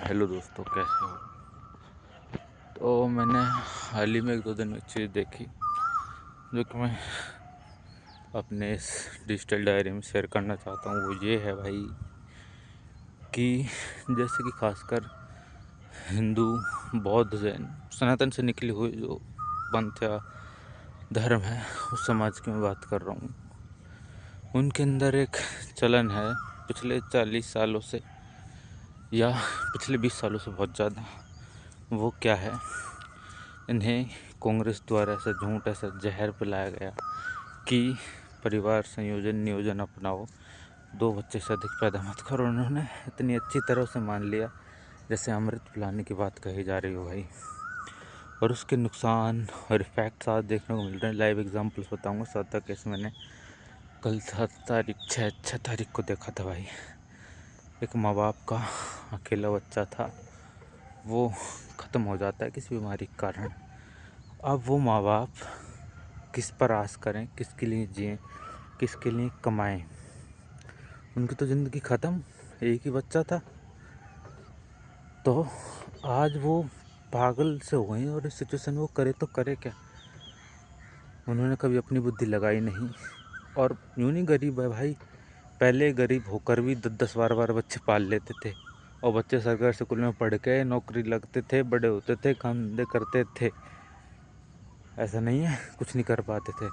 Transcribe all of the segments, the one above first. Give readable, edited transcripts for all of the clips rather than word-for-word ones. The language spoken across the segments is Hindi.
हेलो दोस्तों, कैसे हो। तो मैंने हाल ही में 1-2 दिन में एक चीज़ देखी जो कि मैं अपने इस डिजिटल डायरी में शेयर करना चाहता हूँ। वो ये है भाई कि जैसे कि खासकर हिंदू, बौद्ध, जैन, सनातन से निकली हुई जो पंथ या धर्म है, उस समाज की मैं बात कर रहा हूँ। उनके अंदर एक चलन है पिछले 40 सालों से या पिछले 20 सालों से बहुत ज़्यादा। वो क्या है, इन्हें कांग्रेस द्वारा ऐसा झूठ, ऐसा जहर पिलाया गया कि परिवार संयोजन नियोजन अपनाओ, 2 बच्चे से अधिक पैदा मत करो। उन्होंने इतनी अच्छी तरह से मान लिया जैसे अमृत पिलाने की बात कही जा रही हो भाई। और उसके नुकसान और इफेक्ट्स आज देखने को मिल रहे हैं। लाइव एग्जांपल्स बताऊंगा। 7 केस मैंने कल 6 तारीख को देखा था भाई। एक माँ बाप का अकेला बच्चा था, वो ख़त्म हो जाता है किसी बीमारी के कारण। अब वो माँ बाप किस पर आस करें, किसके लिए जिएं, किसके लिए कमाएं। उनकी तो ज़िंदगी ख़त्म, एक ही बच्चा था। तो आज वो पागल से हो गए और इस सिचुएशन में वो करे तो करे क्या। उन्होंने कभी अपनी बुद्धि लगाई नहीं। और यूँ नहीं गरीब है भाई, पहले गरीब होकर भी 10-10 12-12 बच्चे पाल लेते थे। और बच्चे सरकारी स्कूल में पढ़ के नौकरी लगते थे, बड़े होते थे, काम धंधे करते थे। ऐसा नहीं है कुछ नहीं कर पाते थे।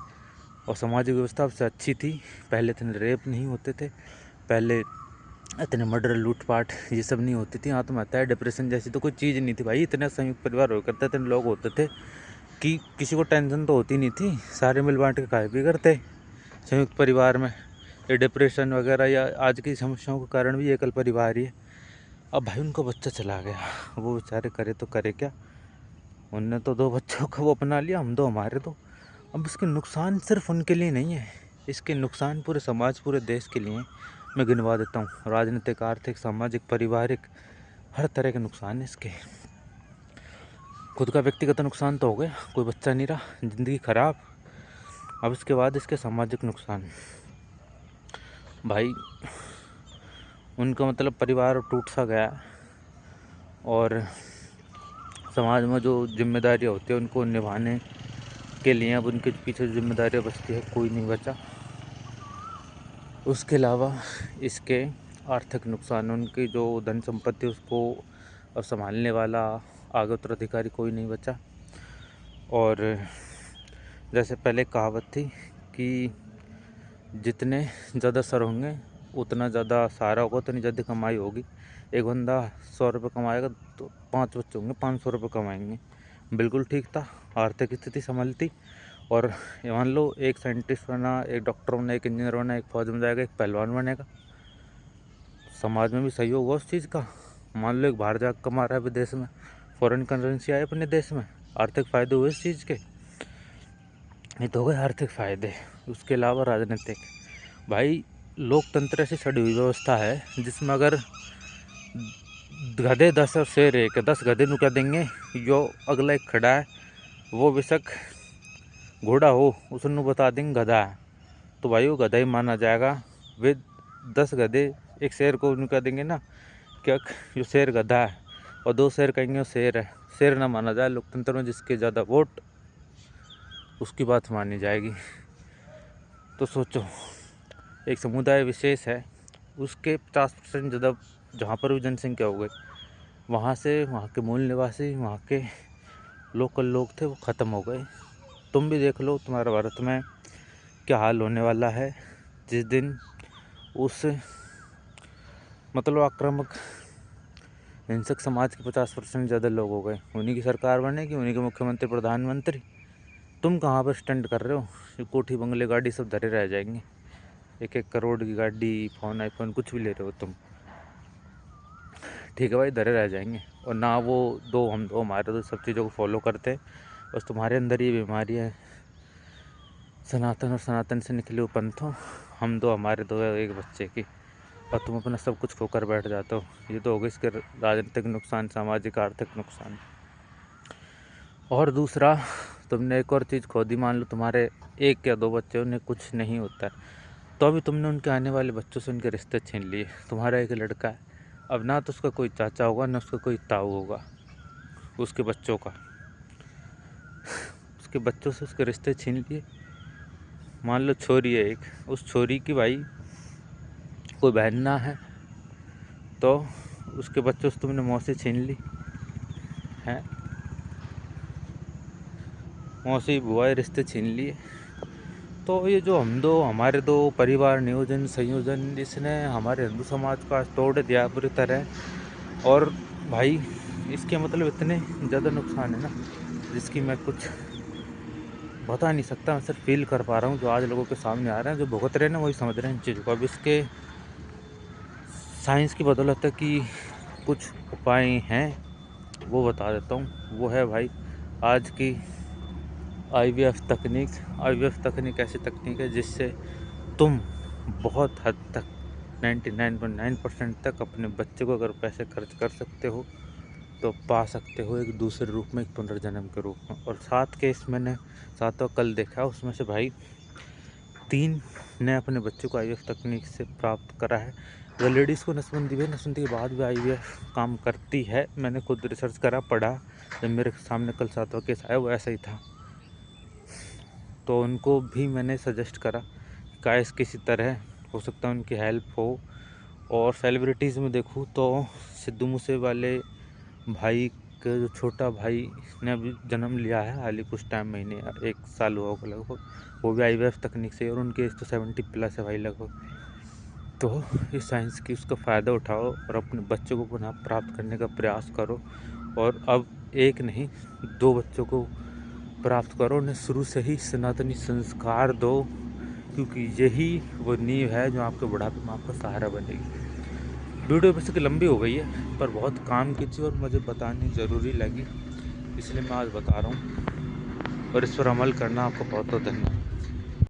और सामाजिक व्यवस्था सबसे अच्छी थी। पहले इतने रेप नहीं होते थे, पहले इतने मर्डर, लूटपाट ये सब नहीं होती थी। आत्महत्या, डिप्रेशन जैसी तो कोई चीज़ नहीं थी भाई। इतने संयुक्त परिवार हुआ करते थे, लोग होते थे कि किसी को टेंशन तो होती नहीं थी। सारे मिल बांट के खाए भी करते संयुक्त परिवार में। ये डिप्रेशन वगैरह या आज की समस्याओं के कारण भी एकल परिवार ही है। अब भाई उनका बच्चा चला गया, वो बेचारे करे तो करे क्या। उनने तो 2 बच्चों को वो अपना लिया, हम 2 हमारे 2। अब इसके नुकसान सिर्फ उनके लिए नहीं है, इसके नुकसान पूरे समाज, पूरे देश के लिए मैं गिनवा देता हूँ। राजनीतिक, आर्थिक, सामाजिक, पारिवारिक, हर तरह के नुकसान है इसके। खुद का व्यक्तिगत नुकसान तो हो गया, कोई बच्चा नहीं रहा, ज़िंदगी खराब। अब इसके बाद इसके सामाजिक नुकसान भाई, उनका मतलब परिवार टूट सा गया। और समाज में जो जिम्मेदारियाँ होती है उनको निभाने के लिए अब उनके पीछे जो जिम्मेदारियाँ बचती है, कोई नहीं बचा। उसके अलावा इसके आर्थिक नुकसान, उनकी जो धन संपत्ति उसको अब संभालने वाला आगे उत्तराधिकारी कोई नहीं बचा। और जैसे पहले कहावत थी कि जितने ज़्यादा सर होंगे उतना ज़्यादा सहारा होगा, उतनी ज़्यादा कमाई होगी। एक बंदा 100 रुपये कमाएगा तो 5 बच्चे होंगे 500 रुपये कमाएंगे। बिल्कुल ठीक था, आर्थिक स्थिति संभलती। और ये मान लो एक साइंटिस्ट बना, एक डॉक्टर बना, एक इंजीनियर बना, एक फौज में जाएगा, एक पहलवान बनेगा, समाज में भी सही होगा उस चीज़ का। मान लो एक बाहर जाकर कमा रहा है विदेश में, फॉरेन करेंसी आए अपने देश में, आर्थिक फ़ायदे हुए इस चीज़ के। ये तो हो गए आर्थिक फ़ायदे। उसके अलावा राजनीतिक भाई, लोकतंत्र ऐसी सड़ी हुई व्यवस्था है जिसमें अगर गधे 10 और शेर 1, 10 गधे नु क्या देंगे। जो अगला एक खड़ा है वो बेशक घोड़ा हो, उसने बता देंगे गधा है, तो भाई वो गधा ही माना जाएगा। वे 10 गधे एक शेर को उनको कह देंगे ना क्या जो शेर गधा है, और 2 शेर कहेंगे वो शेर है। शेर ना माना जाए लोकतंत्र में, जिसके ज़्यादा वोट उसकी बात मानी जाएगी। तो सोचो, एक समुदाय विशेष है, उसके 50% ज़्यादा जहाँ पर भी जनसंख्या हो गई, वहाँ से वहाँ के मूल निवासी, वहाँ के लोकल लोग थे, वो ख़त्म हो गए। तुम भी देख लो तुम्हारे भारत में क्या हाल होने वाला है जिस दिन उस मतलब आक्रामक हिंसक समाज के 50% ज़्यादा लोग हो गए। उन्हीं की सरकार बनेगी, उन्हीं के मुख्यमंत्री, प्रधानमंत्री। तुम कहाँ पर स्टंट कर रहे हो। ये कोठी बंगले गाड़ी सब धरे रह जाएंगे। 1-1 करोड़ की गाड़ी, फ़ोन, आईफोन कुछ भी ले रहे हो तुम, ठीक है भाई, धरे रह जाएंगे। और ना वो 2 हम 2 हमारे 2 सब चीज़ों को फॉलो करते हैं। बस तुम्हारे अंदर ये बीमारी है, सनातन और सनातन से निकले हुए पंथों, हम 2 हमारे 2 एक बच्चे की, और तुम अपना सब कुछ खोकर बैठ जाते हो। ये तो हो गए इसके राजनीतिक नुकसान, सामाजिक आर्थिक नुकसान। और दूसरा, तुमने एक और चीज़ खो दी। मान लो तुम्हारे 1 या 2 बच्चे, उन्हें कुछ नहीं होता है, तो अभी तुमने उनके आने वाले बच्चों से उनके रिश्ते छीन लिए। तुम्हारा एक लड़का है, अब ना तो उसका कोई चाचा होगा, ना उसका कोई ताऊ होगा, उसके बच्चों का। उसके बच्चों से उसके रिश्ते छीन लिए। मान लो छोरी है एक, उस छोरी की भाई कोई बहन ना है तो उसके बच्चों से तुमने मौसी छीन ली है, मौसी बुआ रिश्ते छीन लिए। तो ये जो हमारे दो परिवार नियोजन संयोजन, इसने हमारे हिंदू समाज का तोड़ दिया पूरी तरह। और भाई इसके मतलब इतने ज़्यादा नुकसान है ना, जिसकी मैं कुछ बता नहीं सकता। मैं सिर्फ फील कर पा रहा हूँ, जो आज लोगों के सामने आ रहे हैं, जो भुगत रहे हैं ना, वही समझ रहे हैं इन चीज़ों को। अब इसके साइंस की बदौलत है कि कुछ उपाय हैं, वो बता देता हूँ। वो है भाई आज की IVF तकनीक। IVF तकनीक ऐसी तकनीक है जिससे तुम बहुत हद तक 99.9% तक अपने बच्चे को अगर पैसे खर्च कर सकते हो तो पा सकते हो एक दूसरे रूप में, एक पुनर्जन्म के रूप में। और 7 केस मैंने सातों कल देखा, उसमें से भाई 3 ने अपने बच्चे को IVF तकनीक से प्राप्त करा है। अगर लेडीज़ को नसबंदी हुई, नसबंदी के बाद भी IVF काम करती है। मैंने खुद रिसर्च करा, पढ़ा, जब मेरे सामने कल 7वां केस आया वो ऐसा ही था। तो उनको भी मैंने सजेस्ट करा कि काश किसी तरह हो सकता है उनकी हेल्प हो। और सेलिब्रिटीज़ में देखूँ तो सिद्धू मूसे वाले भाई के जो छोटा भाई ने अभी जन्म लिया है, हाल ही कुछ टाइम, महीने 1 साल हुआ होगा लगभग, वो भी IVF तकनीक से। और उनकी एज तो 70+ है भाई लगभग। तो इस साइंस की उसका फ़ायदा उठाओ और अपने बच्चों को पुनः प्राप्त करने का प्रयास करो। और अब एक नहीं 2 बच्चों को प्राप्त करो, उन्हें शुरू से ही सनातनी संस्कार दो, क्योंकि यही वो नींव है जो आपके बुढ़ापे में आपका सहारा बनेगी। वीडियो वैसे कि लंबी हो गई है, पर बहुत काम की थी और मुझे बतानी ज़रूरी लगी, इसलिए मैं आज बता रहा हूँ। और इस पर अमल करना। आपका बहुत बहुत धन्यवाद।